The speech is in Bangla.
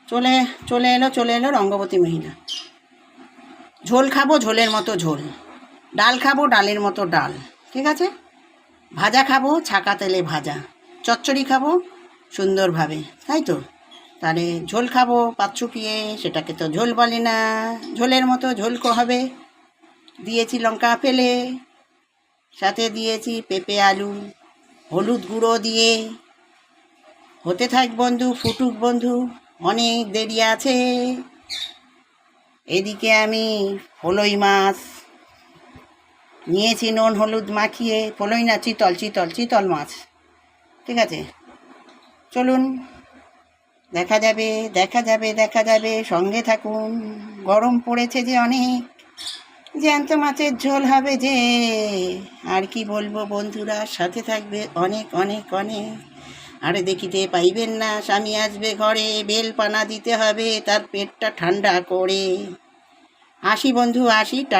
চলে চলে এলো রঙ্গবতী মহিলা। ঝোল খাবো ঝোলের মতো ঝোল, ডাল খাবো ডালের মতো ডাল, ঠিক আছে? ভাজা খাবো ছাকা তেলে ভাজা, চচ্চড়ি খাবো সুন্দরভাবে, তাই তো? তাহলে ঝোল খাবো পাত শুকিয়ে, সেটাকে তো ঝোল বলে না, ঝোলের মতো ঝোল হবে। দিয়েছি লঙ্কা ফেলে, সাথে দিয়েছি পেঁপে আলু, হলুদ গুঁড়ো দিয়ে। হতে থাক বন্ধু, ফুটুক বন্ধু, অনেক দেরি আছে। এদিকে আমি ফলই মাছ নিয়েছি নুন হলুদ মাখিয়ে, ফলই না চিতল মাছ, ঠিক আছে? চলুন, দেখা যাবে, সঙ্গে থাকুন। গরম পড়েছে যে অনেক, জ্যান্ত মাছের ঝোল হবে যে। আর কি বলবো বন্ধুরা, সাথে থাকবে অনেক অনেক অনেক। আরে দেখিতে পাইবেন না, স্বামী আসবে ঘরে, বেলপানা দিতে হবে তার পেটটা ঠান্ডা করে। আসি বন্ধু আসি, টাটা।